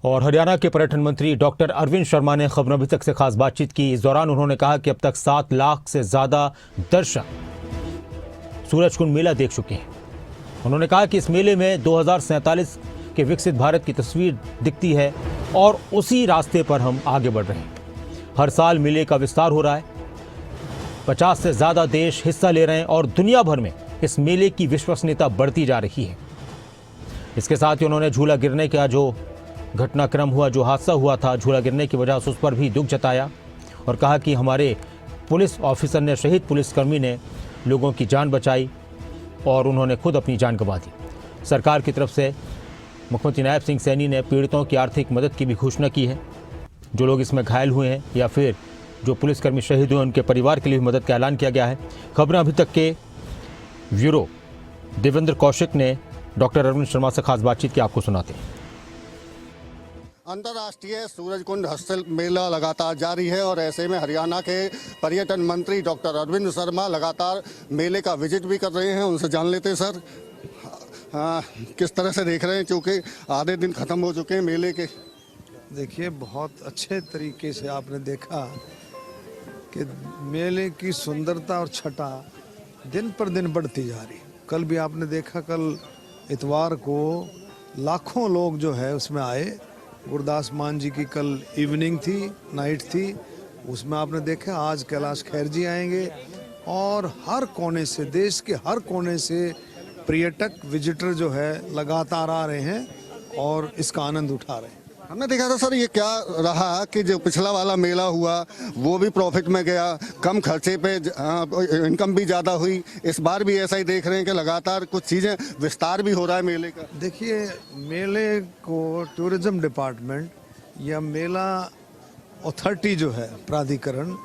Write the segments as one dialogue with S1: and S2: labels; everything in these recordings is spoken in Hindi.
S1: और हरियाणा के पर्यटन मंत्री डॉक्टर अरविंद शर्मा ने खबरों अभी तक से खास बातचीत की। इस दौरान उन्होंने कहा कि अब तक 7 लाख से ज्यादा दर्शक सूरजकुंड मेला देख चुके हैं। उन्होंने कहा कि इस मेले में 2047 के विकसित भारत की तस्वीर दिखती है और उसी रास्ते पर हम आगे बढ़ रहे हैं। हर साल मेले का विस्तार हो रहा है, 50 से ज्यादा देश हिस्सा ले रहे हैं और दुनिया भर में इस मेले की विश्वसनीयता बढ़ती जा रही है। इसके साथ ही उन्होंने झूला गिरने का जो घटनाक्रम हुआ, जो हादसा हुआ था झूला गिरने की वजह से, उस पर भी दुख जताया और कहा कि हमारे पुलिस ऑफिसर ने, शहीद पुलिसकर्मी ने लोगों की जान बचाई और उन्होंने खुद अपनी जान गंवा दी। सरकार की तरफ से मुख्यमंत्री नायब सिंह सैनी ने पीड़ितों की आर्थिक मदद की भी घोषणा की है। जो लोग इसमें घायल हुए हैं या फिर जो पुलिसकर्मी शहीद हुए, उनके परिवार के लिए भी मदद का ऐलान किया गया है। खबरें अभी तक के ब्यूरो देवेंद्र कौशिक ने डॉक्टर अरविंद शर्मा से खास बातचीत की, आपको सुनाते हैं।
S2: अंतर्राष्ट्रीय सूरजकुंड हस्तशिल्प मेला लगातार जारी है और ऐसे में हरियाणा के पर्यटन मंत्री डॉक्टर अरविंद शर्मा लगातार मेले का विजिट भी कर रहे हैं। उनसे जान लेते हैं सर, किस तरह से देख रहे हैं, क्योंकि आधे दिन खत्म हो चुके हैं मेले के।
S3: देखिए, बहुत अच्छे तरीके से आपने देखा कि मेले की सुंदरता और छटा दिन पर दिन बढ़ती जा रही। कल भी आपने देखा, कल इतवार को लाखों लोग जो है उसमें आए। गुरदास मान जी की कल इवनिंग थी, नाइट थी, उसमें आपने देखा। आज कैलाश खैर जी आएंगे और हर कोने से, देश के हर कोने से पर्यटक विजिटर जो है लगातार आ रहे हैं और इसका आनंद उठा रहे हैं।
S2: हमने देखा था सर, ये क्या रहा कि जो पिछला वाला मेला हुआ वो भी प्रॉफिट में गया, कम खर्चे पे इनकम भी ज़्यादा हुई। इस बार भी ऐसा ही देख रहे हैं कि लगातार कुछ चीज़ें विस्तार भी हो रहा है मेले का।
S3: देखिए, मेले को टूरिज्म डिपार्टमेंट या मेला अथॉरिटी जो है, प्राधिकरण,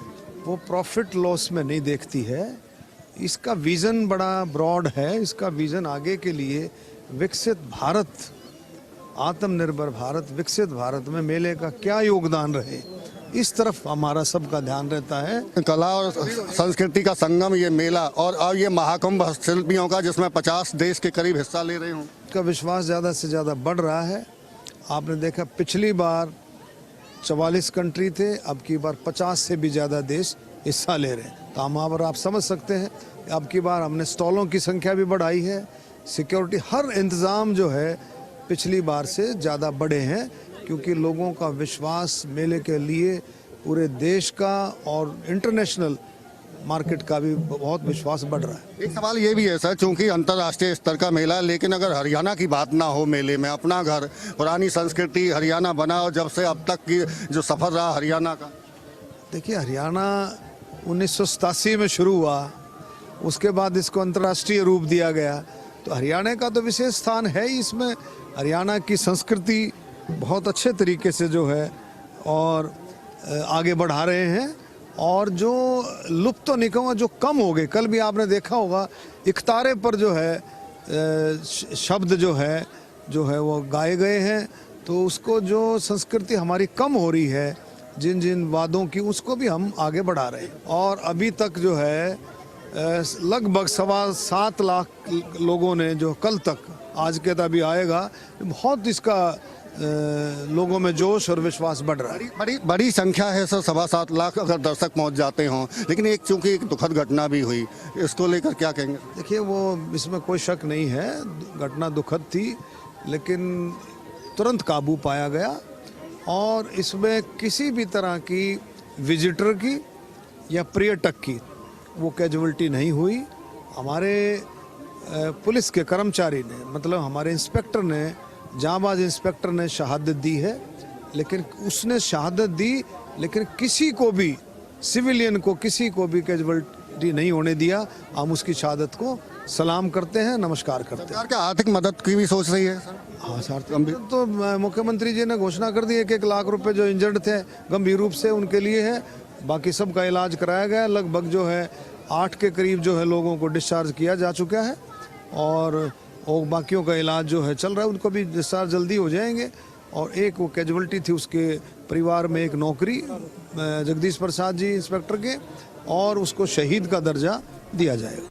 S3: वो प्रॉफिट लॉस में नहीं देखती है। इसका विज़न बड़ा ब्रॉड है। इसका विज़न आगे के लिए विकसित भारत, आत्मनिर्भर भारत, विकसित भारत में मेले का क्या योगदान रहे, इस तरफ हमारा सबका ध्यान रहता है।
S2: कला और संस्कृति का संगम ये मेला और ये महाकुंभ हस्तशिल्पियों का, जिसमें 50 देश के करीब हिस्सा ले रहे हों,
S3: का विश्वास ज़्यादा से ज़्यादा बढ़ रहा है। आपने देखा, पिछली बार 44 कंट्री थे, अब की बार 50 से भी ज़्यादा देश हिस्सा ले रहे हैं। तो हम आप समझ सकते हैं, अब की बार हमने स्टॉलों की संख्या भी बढ़ाई है। सिक्योरिटी, हर इंतज़ाम जो है पिछली बार से ज़्यादा बड़े हैं, क्योंकि लोगों का विश्वास मेले के लिए पूरे देश का और इंटरनेशनल मार्केट का भी बहुत विश्वास बढ़ रहा है।
S2: एक सवाल ये भी है सर, चूंकि अंतर्राष्ट्रीय स्तर का मेला, लेकिन अगर हरियाणा की बात ना हो मेले में, अपना घर, पुरानी संस्कृति, हरियाणा बना और जब से अब तक की जो सफ़र रहा हरियाणा का।
S3: देखिए, हरियाणा 1987 में शुरू हुआ, उसके बाद इसको अंतर्राष्ट्रीय रूप दिया गया, तो हरियाणा का तो विशेष स्थान है ही। इसमें हरियाणा की संस्कृति बहुत अच्छे तरीके से जो है और आगे बढ़ा रहे हैं। और जो लुप्त तो नहीं कहूँगा, जो कम हो गए, कल भी आपने देखा होगा, इकतारे पर जो है शब्द जो है वो गाए गए हैं। तो उसको, जो संस्कृति हमारी कम हो रही है, जिन जिन वादों की, उसको भी हम आगे बढ़ा रहे हैं। और अभी तक जो है लगभग 7.25 लाख लोगों ने, जो कल तक, आज के तभी आएगा, बहुत इसका लोगों में जोश और विश्वास बढ़ रहा है।
S2: बड़ी संख्या है सर, 7.25 लाख अगर दर्शक पहुंच जाते हों। लेकिन चूंकि एक दुखद घटना भी हुई, इसको लेकर क्या कहेंगे?
S3: देखिए, वो इसमें कोई शक नहीं है, घटना दुखद थी, लेकिन तुरंत काबू पाया गया और इसमें किसी भी तरह की विजिटर की या पर्यटक की वो कैजुअलिटी नहीं हुई। हमारे पुलिस के कर्मचारी ने, मतलब हमारे इंस्पेक्टर ने, जांबाज इंस्पेक्टर ने शहादत दी है। लेकिन उसने शहादत दी, लेकिन किसी को भी, सिविलियन को, किसी को भी कैजुअलिटी नहीं होने दिया। हम उसकी शहादत को सलाम करते हैं, नमस्कार करते हैं।
S2: सरकार क्या आर्थिक मदद की भी सोच रही है सर?
S3: हाँ सर, तो मुख्यमंत्री जी ने घोषणा कर दी है कि 1 लाख रुपए जो इंजर्ड थे गंभीर रूप से, उनके लिए है। बाकी सबका इलाज कराया गया। लगभग जो है 8 के करीब जो है लोगों को डिस्चार्ज किया जा चुका है और बाकियों का इलाज जो है चल रहा है। उनको भी डिस्चार्ज जल्दी हो जाएंगे। और एक वो कैजुअलिटी थी, उसके परिवार में एक नौकरी, जगदीश प्रसाद जी इंस्पेक्टर के, और उसको शहीद का दर्जा दिया जाएगा।